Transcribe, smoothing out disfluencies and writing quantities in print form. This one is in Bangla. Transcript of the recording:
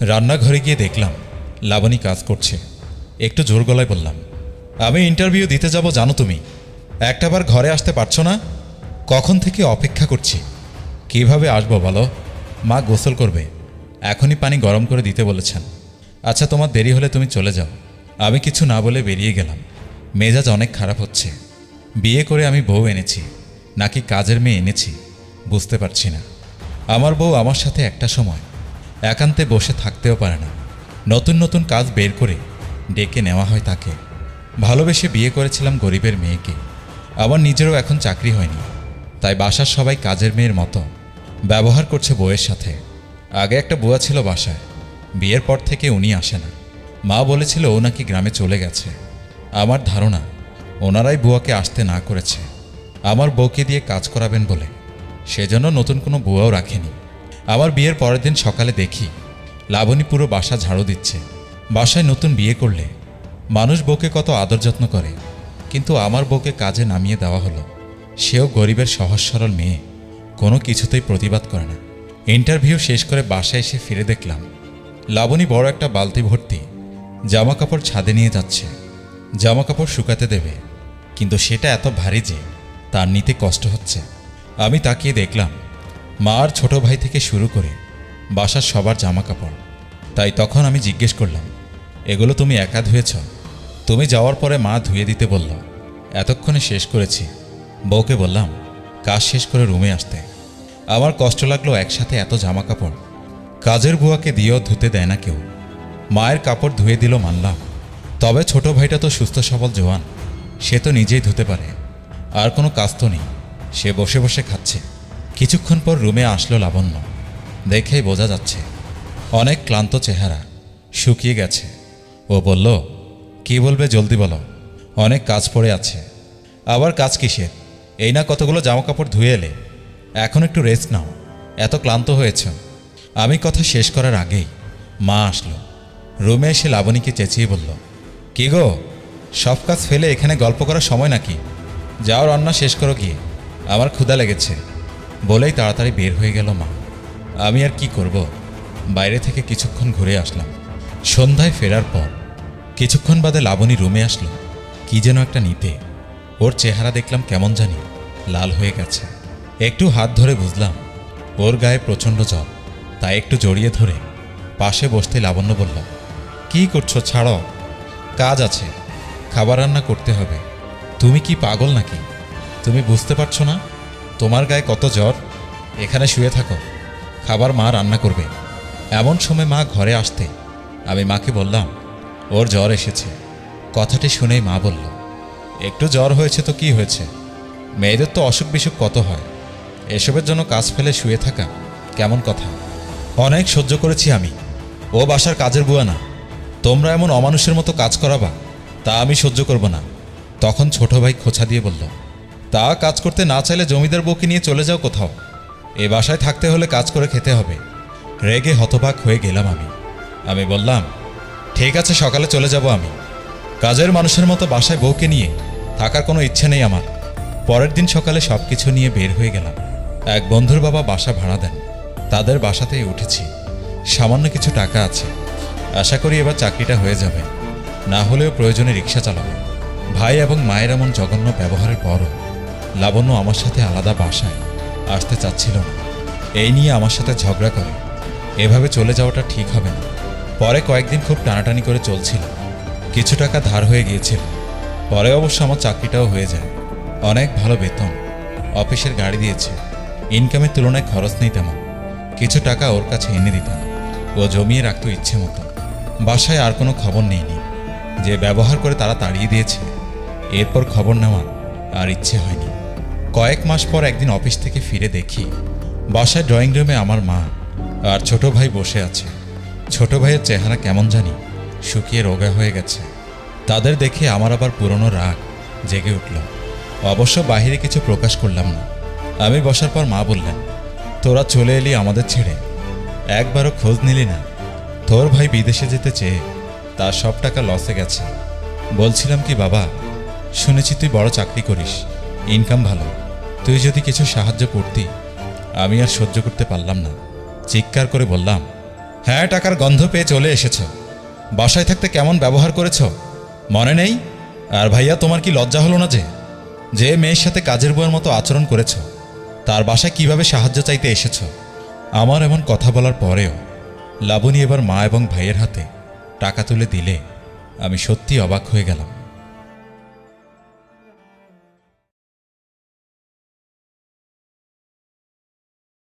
রান্নাঘরে গিয়ে দেখলাম লাবণী কাজ করছে। একটু জোর গলায় বললাম, আমি ইন্টারভিউ দিতে যাব জানো তুমি, একটাবার ঘরে আসতে পারছো না? কখন থেকে অপেক্ষা করছি। কিভাবে আসবো বলো? মা গোসল করবে, এখনই পানি গরম করে দিতে বলেছেন। আচ্ছা তোমার দেরি হলে তুমি চলে যাও। আমি কিছু না বলে বেরিয়ে গেলাম। মেজাজ অনেক খারাপ হচ্ছে। বিয়ে করে আমি বউ এনেছি নাকি কাজের মেয়ে এনেছি বুঝতে পারছি না। আমার বউ আমার সাথে একটা সময় একান্তে বসে থাকতেও পারে না। নতুন নতুন কাজ বের করে ডেকে নেওয়া হয় তাকে। ভালোবেসে বিয়ে করেছিলাম গরিবের মেয়েকে। আমার নিজেরও এখন চাকরি হয়নি, তাই বাসার সবাই কাজের মেয়ের মতো ব্যবহার করছে বউয়ের সাথে। আগে একটা বুয়া ছিল বাসায়, বিয়ের পর থেকে উনি আসে না। মা বলেছিল ও নাকি গ্রামে চলে গেছে। আমার ধারণা ওনারাই বুয়াকে আসতে না করেছে আমার বউকে দিয়ে কাজ করাবেন বলে, সেজন্য নতুন কোনো বুয়াও রাখেনি। আমার বিয়ের পরের দিন সকালে দেখি লাবণী পুরো বাসা ঝাড়ু দিচ্ছে। বাসায় নতুন বিয়ে করলে মানুষ বউকে কত আদর যত্ন করে, কিন্তু আমার বউকে কাজে নামিয়ে দেওয়া হলো। সেও গরিবের সহজ সরল মেয়ে, কোনো কিছুতেই প্রতিবাদ করে না। ইন্টারভিউ শেষ করে বাসায় এসে ফিরে দেখলাম লাবণী বড় একটা বালতি ভর্তি জামা কাপড় ছাদে নিয়ে যাচ্ছে। জামা কাপড় শুকাতে দেবে, কিন্তু সেটা এত ভারী যে তার নিতে কষ্ট হচ্ছে। আমি তাকিয়ে দেখলাম মা আর ছোট ভাই থেকে শুরু করে বাসার সবার জামা কাপড়। তাই তখন আমি জিজ্ঞেস করলাম, এগুলো তুমি একা ধুয়েছ? তুমি যাওয়ার পরে মা ধুয়ে দিতে বলল। এতক্ষণে শেষ করেছি। বউকে বললাম কাজ শেষ করে রুমে আসতে। আমার কষ্ট লাগলো একসাথে এত জামা কাপড় কাজের বুয়াকে দিয়েও ধুতে দেয় না কেউ। মায়ের কাপড় ধুয়ে দিল মানলাম, তবে ছোট ভাইটা তো সুস্থ সবল জোয়ান, সে তো নিজেই ধুতে পারে। আর কোনো কাজ তো নেই, সে বসে বসে খাচ্ছে। কিছুক্ষণ পর রুমে আসলো লাবণ্য। দেখেই বোঝা যাচ্ছে অনেক ক্লান্ত চেহারা, শুকিয়ে গেছে। ও বলল, কি বলবে জলদি বলো, অনেক কাজ পড়ে আছে। আবার কাজ কিসের? এই না কতগুলো জামা কাপড় ধুয়ে এলে, এখন একটু রেস্ট নাও, এত ক্লান্ত হয়েছ। আমি কথা শেষ করার আগেই মা আসলো। রুমে এসে লাবণীকে চেঁচিয়ে বলল, কি গো, সব কাজ ফেলে এখানে গল্প করার সময় নাকি? যাও রান্না শেষ করো গিয়ে, আমার ক্ষুধা লেগেছে। বলেই তাড়াতাড়ি বের হয়ে গেল মা। আমি আর কি করব, বাইরে থেকে কিছুক্ষণ ঘুরে আসলাম। সন্ধ্যায় ফেরার পর কিছুক্ষণ বাদে লাবণী রুমে আসলো কি যেন একটা নিতে। ওর চেহারা দেখলাম কেমন জানি লাল হয়ে গেছে। একটু হাত ধরে বুঝলাম ওর গায়ে প্রচণ্ড জ্বর। তাই একটু জড়িয়ে ধরে পাশে বসতে লাবণ্য বলল, কি করছো, ছাড়ো, কাজ আছে, খাবার রান্না করতে হবে। তুমি কি পাগল নাকি? তুমি বুঝতে পারছো না তোমার গায়ে কত জ্বর? এখানে শুয়ে থাকো, খাবার মা রান্না করবে। এমন সময় মা ঘরে আসতে আমি মাকে বললাম, ওর জ্বর এসেছে। কথাটি শুনেই মা বলল, একটু জ্বর হয়েছে তো কি হয়েছে, মেয়েদের তো অসুখ বিসুখ কত হয়, এসবের জন্য কাজ ফেলে শুয়ে থাকা কেমন কথা? অনেক সহ্য করেছি আমি, ও বাসার কাজের বুয়া না। তোমরা এমন অমানুষের মতো কাজ করাবা তা আমি সহ্য করব না। তখন ছোট ভাই খোঁচা দিয়ে বলল, তা কাজ করতে না চাইলে জমিদার বউকে নিয়ে চলে যাও কোথাও, এ বাসায় থাকতে হলে কাজ করে খেতে হবে। রেগে হতবাক হয়ে গেলাম আমি বললাম, ঠিক আছে, সকালে চলে যাব আমি। কাজের মানুষের মতো বাসায় বউকে নিয়ে থাকার কোনো ইচ্ছে নেই আমার। পরের দিন সকালে সব কিছু নিয়ে বের হয়ে গেলাম। এক বন্ধুর বাবা বাসা ভাড়া দেন, তাদের বাসাতেই উঠেছি। সামান্য কিছু টাকা আছে, আশা করি এবার চাকরিটা হয়ে যাবে, না হলেও প্রয়োজনে রিক্সা চালাবো। ভাই এবং মায়ের এমন জঘন্য ব্যবহারের পরও লাবণ্য আমার সাথে আলাদা বাসায় আসতে চাচ্ছিল না। এই নিয়ে আমার সাথে ঝগড়া করে এভাবে চলে যাওয়াটা ঠিক হবে না। পরে কয়েকদিন খুব টানাটানি করে চলছিল, কিছু টাকা ধার হয়ে গিয়েছিল। পরে অবশ্য আমার চাকরিটাও হয়ে যায়, অনেক ভালো বেতন, অফিসের গাড়ি দিয়েছে, ইনকামের তুলনায় খরচ নেই তেমন। কিছু টাকা ওর কাছে এনে দিতাম, ও জমিয়ে রাখতো ইচ্ছে মতো। বাসায় আর কোনো খবর নেইনি, যে ব্যবহার করে তারা তাড়িয়ে দিয়েছে এরপর খবর নেওয়ার আর ইচ্ছে হয়নি। কয়েক মাস পর একদিন অফিস থেকে ফিরে দেখি বাসায় ড্রয়িং রুমে আমার মা আর ছোট ভাই বসে আছে। ছোট ভাইয়ের চেহারা কেমন জানি শুকিয়ে রোগা হয়ে গেছে। তাদের দেখে আমার আবার পুরনো রাগ জেগে উঠল। অবশ্য বাহিরে কিছু প্রকাশ করলাম না। আমি বসার পর মা বললেন, তোরা চলে এলি আমাদের ছেড়ে, একবারও খোঁজ নিলি না। তোর ভাই বিদেশে যেতে চেয়ে তার সব টাকা লসে গেছে। বলছিলাম কি বাবা, শুনেছি তুই বড় চাকরি করিস, ইনকাম ভালো, তুই যদি কিছু সাহায্য করতি। আমি আর সহ্য করতে পারলাম না, চিৎকার করে বললাম, হ্যাঁ, টাকার গন্ধ পেয়ে চলে এসেছ। বাসায় থাকতে কেমন ব্যবহার করেছ মনে নেই? আর ভাইয়া, তোমার কি লজ্জা হলো না যে মেয়ের সাথে কাজের বউয়ের মতো আচরণ করেছ, তার বাসায় কিভাবে সাহায্য চাইতে এসেছ? আমার এমন কথা বলার পরেও লাবণী এবার মা এবং ভাইয়ের হাতে টাকা তুলে দিলে আমি সত্যি অবাক হয়ে গেলাম।